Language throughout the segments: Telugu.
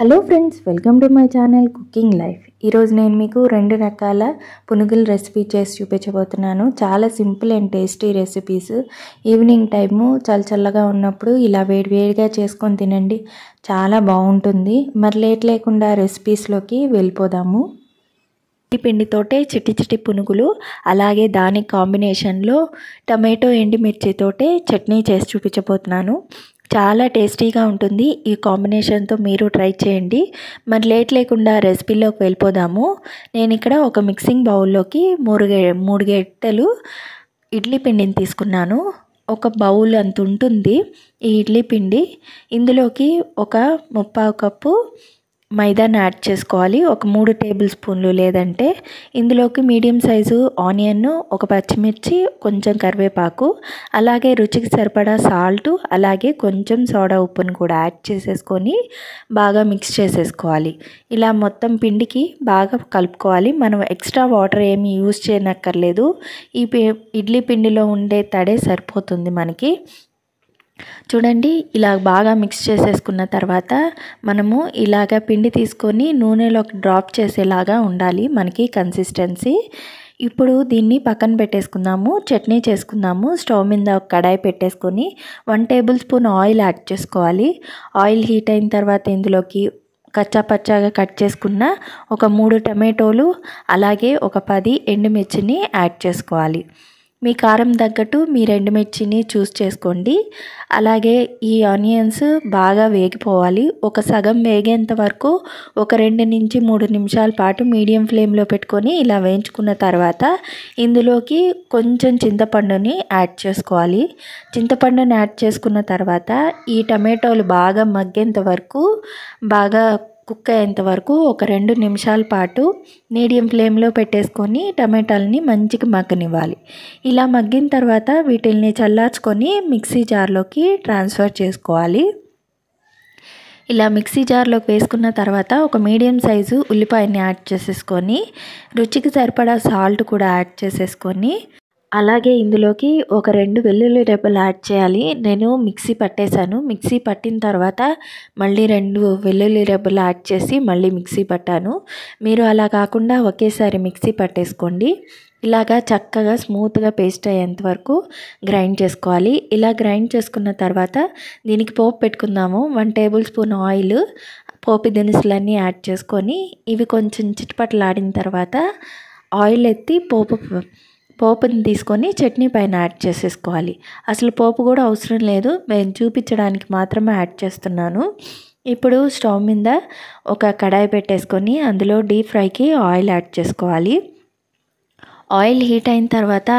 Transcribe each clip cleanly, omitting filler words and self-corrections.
Hello friends, welcome to my channel cooking life. ఈరోజు నేను మీకు 2 రకాల పునుగుల రెసిపీ చేసి చూపించబోతున్నాను. చాలా simple and tasty recipes. Evening time చల్లగా ఉన్నప్పుడు ఇలా వేడివేడిగా చేసుకొని తినండి, చాలా బాగుంటుంది. మరి లేట్ లేకుండా రెసిపీస్లోకి వెళ్ళిపోదాము. ఈ పిండితోటే చిట్టి పునుగులు, అలాగే దాని కాంబినేషన్లో టమాటో ఎండుమిర్చితోటే చట్నీ చేసి చూపించబోతున్నాను. చాలా టేస్టీగా ఉంటుంది. ఈ కాంబినేషన్తో మీరు ట్రై చేయండి. మరి లేట్ లేకుండా రెసిపీలోకి వెళ్ళిపోదాము. నేను ఇక్కడ ఒక మిక్సింగ్ బౌల్లోకి 3 గెట్టెలు ఇడ్లీ పిండిని తీసుకున్నాను. ఒక బౌల్ అంత ఉంటుంది ఈ ఇడ్లీ పిండి. ఇందులోకి ఒక 3/4 కప్పు మైదాని యాడ్ చేసుకోవాలి. ఒక 3 టేబుల్ స్పూన్లు, లేదంటే ఇందులోకి మీడియం సైజు ఆనియన్, ఒక పచ్చిమిర్చి, కొంచెం కరివేపాకు, అలాగే రుచికి సరిపడా సాల్ట్, అలాగే కొంచెం సోడా ఉప్పును కూడా యాడ్ చేసేసుకొని బాగా మిక్స్ చేసేసుకోవాలి. ఇలా మొత్తం పిండికి బాగా కలుపుకోవాలి. మనం ఎక్స్ట్రా వాటర్ ఏమీ యూజ్ చేయనక్కర్లేదు. ఈ ఇడ్లీ పిండిలో ఉండే తడే సరిపోతుంది మనకి. చూడండి, ఇలా బాగా మిక్స్ చేసేసుకున్న తర్వాత మనము ఇలాగ పిండి తీసుకొని నూనెలోకి డ్రాప్ చేసేలాగా ఉండాలి మనకి కన్సిస్టెన్సీ. ఇప్పుడు దీన్ని పక్కన పెట్టేసుకుందాము. చట్నీ చేసుకుందాము. స్టవ్ మీద ఒక కడాయి పెట్టేసుకొని 1 టేబుల్ స్పూన్ ఆయిల్ యాడ్ చేసుకోవాలి. ఆయిల్ హీట్ అయిన తర్వాత ఇందులోకి కచ్చా పచ్చాగా కట్ చేసుకున్న ఒక 3 టమాటోలు, అలాగే ఒక 10 ఎండుమిర్చిని యాడ్ చేసుకోవాలి. మీ కారం తగ్గట్టు మీ ఎండుమిర్చిని చూస్ చేసుకోండి. అలాగే ఈ ఆనియన్స్ బాగా వేగిపోవాలి. ఒక సగం వేగేంత వరకు ఒక 2 నుంచి 3 నిమిషాల పాటు మీడియం ఫ్లేమ్లో పెట్టుకొని ఇలా వేయించుకున్న తర్వాత ఇందులోకి కొంచెం చింతపండుని యాడ్ చేసుకోవాలి. చింతపండుని యాడ్ చేసుకున్న తర్వాత ఈ టమాటోలు బాగా మగ్గేంత వరకు, బాగా కుక్ అయ్యేంత వరకు ఒక 2 నిమిషాల పాటు మీడియం ఫ్లేమ్లో పెట్టేసుకొని టమాటాలని మంచిగా మగ్గనివ్వాలి. ఇలా మగ్గిన తర్వాత వీటిల్ని చల్లార్చుకొని మిక్సీ జార్లోకి ట్రాన్స్ఫర్ చేసుకోవాలి. ఇలా మిక్సీ జార్లోకి వేసుకున్న తర్వాత ఒక మీడియం సైజు ఉల్లిపాయని యాడ్ చేసేసుకొని రుచికి సరిపడా సాల్ట్ కూడా యాడ్ చేసేసుకొని, అలాగే ఇందులోకి ఒక 2 వెల్లుల్లి రెబ్బలు యాడ్ చేయాలి. నేను మిక్సీ పట్టేశాను. మిక్సీ పట్టిన తర్వాత మళ్ళీ 2 వెల్లుల్లి రెబ్బలు యాడ్ చేసి మళ్ళీ మిక్సీ పట్టాను. మీరు అలా కాకుండా ఒకేసారి మిక్సీ పట్టేసుకోండి. ఇలాగా చక్కగా స్మూత్గా పేస్ట్ అయ్యేంత వరకు గ్రైండ్ చేసుకోవాలి. ఇలా గ్రైండ్ చేసుకున్న తర్వాత దీనికి పోపు పెట్టుకుందాము. 1 టేబుల్ స్పూన్ ఆయిల్, పోపు దినుసులన్నీ యాడ్ చేసుకొని ఇవి కొంచెం చిటపటలాడిన తర్వాత ఆయిల్ ఎత్తి పోపుని తీసుకొని చట్నీ పైన యాడ్ చేసేసుకోవాలి. అసలు పోపు కూడా అవసరం లేదు, నేను చూపించడానికి మాత్రమే యాడ్ చేస్తున్నాను. ఇప్పుడు స్టవ్ మీద ఒక కడాయి పెట్టేసుకొని అందులో డీప్ ఫ్రైకి ఆయిల్ యాడ్ చేసుకోవాలి. ఆయిల్ హీట్ అయిన తర్వాత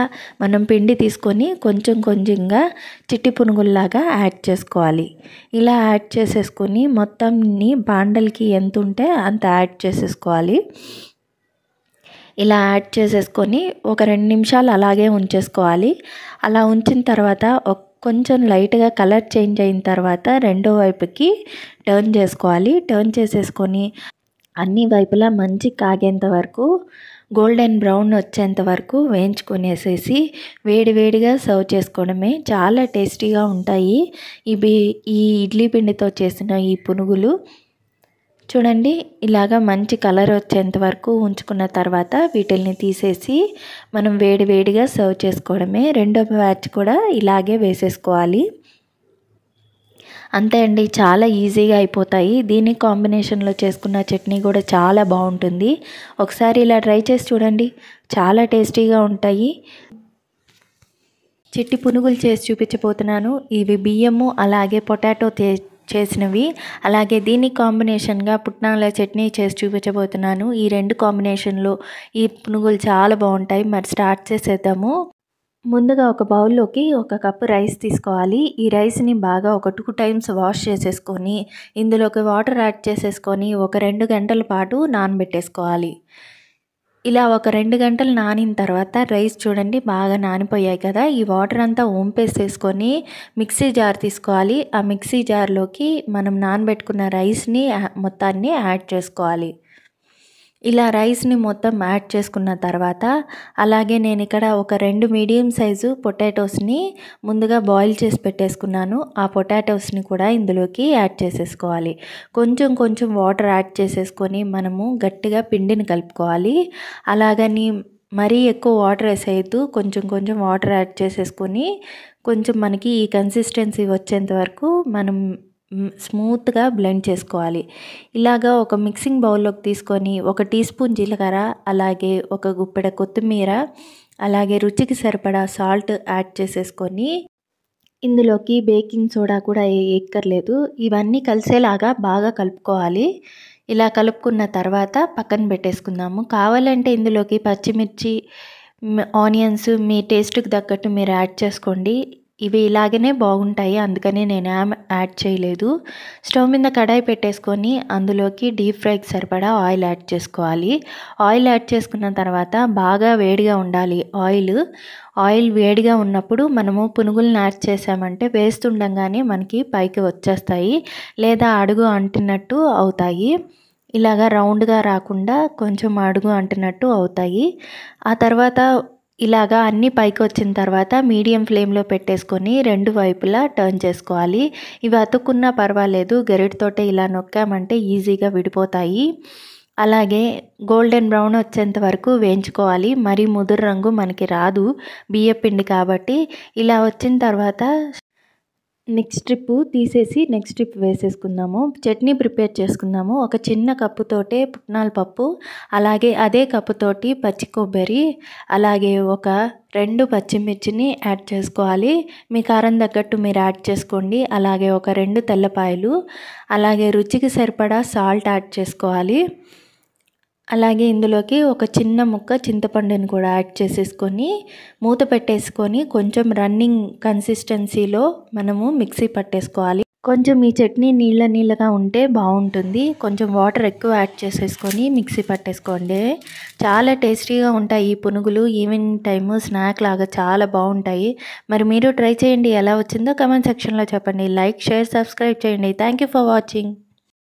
మనం పిండి తీసుకొని కొంచెంగా చిట్టి పునుగుల్లాగా యాడ్ చేసుకోవాలి. ఇలా యాడ్ చేసేసుకొని మొత్తంని బాండల్కి ఎంత ఉంటే అంత యాడ్ చేసేసుకోవాలి. ఇలా యాడ్ చేసేసుకొని ఒక 2 నిమిషాలు అలాగే ఉంచేసుకోవాలి. అలా ఉంచిన తర్వాత కొంచెం లైట్గా కలర్ చేంజ్ అయిన తర్వాత రెండో వైపుకి టర్న్ చేసుకోవాలి. టర్న్ చేసేసుకొని అన్ని వైపులా మంచి కాగేంత వరకు, గోల్డెన్ బ్రౌన్ వచ్చేంత వరకు వేయించుకొనేసేసి వేడివేడిగా సర్వ్ చేసుకోవడమే. చాలా టేస్టీగా ఉంటాయి ఈ ఇడ్లీ పిండితో చేసిన ఈ పునుగులు. చూడండి, ఇలాగా మంచి కలర్ వచ్చేంత వరకు ఉంచుకున్న తర్వాత వీటిల్ని తీసేసి మనం వేడివేడిగా సర్వ్ చేసుకోవడమే. రెండో బ్యాచ్ కూడా ఇలాగే వేసేసుకోవాలి. అంతే అండి, చాలా ఈజీగా అయిపోతాయి. దీని కాంబినేషన్లో చేసుకున్న చట్నీ కూడా చాలా బాగుంటుంది. ఒకసారి ఇలా ట్రై చేసి చూడండి, చాలా టేస్టీగా ఉంటాయి. చిట్టి పునుగులు చేసి చూపించబోతున్నాను. ఇవి బియ్యము అలాగే పొటాటో చేసినవి. అలాగే దీనికి కాంబినేషన్గా పుట్నాల చట్నీ చేసి చూపించబోతున్నాను. ఈ 2 కాంబినేషన్లో ఈ పునుగులు చాలా బాగుంటాయి. మరి స్టార్ట్ చేసేద్దాము. ముందుగా ఒక బౌల్లోకి 1 కప్పు రైస్ తీసుకోవాలి. ఈ రైస్ని బాగా ఒక 2 టైమ్స్ వాష్ చేసేసుకొని ఇందులోకి వాటర్ యాడ్ చేసేసుకొని ఒక 2 గంటల పాటు నానబెట్టేసుకోవాలి. ఇలా ఒక 2 గంటలు నానిన తర్వాత రైస్ చూడండి బాగా నానిపోయాయి కదా. ఈ వాటర్ అంతా వంపేసేసుకొని మిక్సీ జార్ తీసుకోవాలి. ఆ మిక్సీ జార్లోకి మనం నానబెట్టుకున్న రైస్ని మొత్తాన్ని యాడ్ చేసుకోవాలి. ఇలా రైస్ని మొత్తం యాడ్ చేసుకున్న తర్వాత అలాగే నేను ఇక్కడ ఒక 2 మీడియం సైజు పొటాటోస్ని ముందుగా బాయిల్ చేసి పెట్టేసుకున్నాను. ఆ పొటాటోస్ని కూడా ఇందులోకి యాడ్ చేసేసుకోవాలి. కొంచెం కొంచెం వాటర్ యాడ్ చేసేసుకొని మనము గట్టిగా పిండిని కలుపుకోవాలి. అలాగని మరీ ఎక్కువ వాటర్ వేసేయద్దు, కొంచెం కొంచెం వాటర్ యాడ్ చేసేసుకొని కొంచెం మనకి ఈ కన్సిస్టెన్సీ వచ్చేంత వరకు మనం స్మూత్గా బ్లెండ్ చేసుకోవాలి. ఇలాగా ఒక మిక్సింగ్ బౌల్లోకి తీసుకొని 1 టీ స్పూన్ జీలకర్ర, అలాగే ఒక గుప్పెడ కొత్తిమీర, అలాగే రుచికి సరిపడా సాల్ట్ యాడ్ చేసేసుకొని ఇందులోకి బేకింగ్ సోడా కూడా ఎక్కర్లేదు. ఇవన్నీ కలిసేలాగా బాగా కలుపుకోవాలి. ఇలా కలుపుకున్న తర్వాత పక్కన పెట్టేసుకుందాము. కావాలంటే ఇందులోకి పచ్చిమిర్చి, ఆనియన్స్ మీ టేస్ట్కి తగ్గట్టు మీరు యాడ్ చేసుకోండి. ఇవి ఇలాగనే బాగుంటాయి, అందుకని నేను యాడ్ చేయలేదు. స్టవ్ మీద కడాయి పెట్టేసుకొని అందులోకి డీప్ ఫ్రైకి సరిపడా ఆయిల్ యాడ్ చేసుకోవాలి. ఆయిల్ యాడ్ చేసుకున్న తర్వాత బాగా వేడిగా ఉండాలి ఆయిల్ వేడిగా ఉన్నప్పుడు మనము పునుగులను యాడ్ చేసామంటే వేస్తుండగానే మనకి పైకి వచ్చేస్తాయి, లేదా అడుగు అంటినట్టు అవుతాయి. ఇలాగా రౌండ్గా రాకుండా కొంచెం అడుగు అంటినట్టు అవుతాయి. ఆ తర్వాత ఇలాగా అన్నీ పైకి వచ్చిన తర్వాత మీడియం ఫ్లేమ్లో పెట్టేసుకొని 2 వైపులా టర్న్ చేసుకోవాలి. ఇవి అతుక్కున్నా పర్వాలేదు, గరిటెతోటే ఇలా నొక్కామంటే ఈజీగా విడిపోతాయి. అలాగే గోల్డెన్ బ్రౌన్ వచ్చేంత వరకు వేయించుకోవాలి. మరీ ముదురు రంగు మనకి రాదు బియ్యపిండి కాబట్టి. ఇలా వచ్చిన తర్వాత నెక్స్ట్ స్ట్రిప్ తీసేసి నెక్స్ట్ స్ట్రిప్ వేసేసుకుందాము. చట్నీ ప్రిపేర్ చేసుకుందాము. ఒక చిన్న కప్పుతోటే పుట్నాల పప్పు, అలాగే అదే కప్పుతోటి పచ్చి కొబ్బరి, అలాగే ఒక 2 పచ్చిమిర్చిని యాడ్ చేసుకోవాలి. మీ కారం తగ్గట్టు మీరు యాడ్ చేసుకోండి. అలాగే ఒక 2 తెల్లపాయలు, అలాగే రుచికి సరిపడా సాల్ట్ యాడ్ చేసుకోవాలి. అలాగే ఇందులోకి ఒక చిన్న ముక్క చింతపండుని కూడా యాడ్ చేసేసుకొని మూత పెట్టేసుకొని కొంచెం రన్నింగ్ కన్సిస్టెన్సీలో మనము మిక్సీ పట్టేసుకోవాలి. కొంచెం ఈ చట్నీ నీళ్ళగా ఉంటే బాగుంటుంది. కొంచెం వాటర్ ఎక్కువ యాడ్ చేసేసుకొని మిక్సీ పట్టేసుకోండి. చాలా టేస్టీగా ఉంటాయి ఈ పునుగులు. ఈవినింగ్ టైము స్నాక్ లాగా చాలా బాగుంటాయి. మరి మీరు ట్రై చేయండి. ఎలా వచ్చిందో కమెంట్ సెక్షన్లో చెప్పండి. లైక్, షేర్, సబ్స్క్రైబ్ చేయండి. Thank you for watching.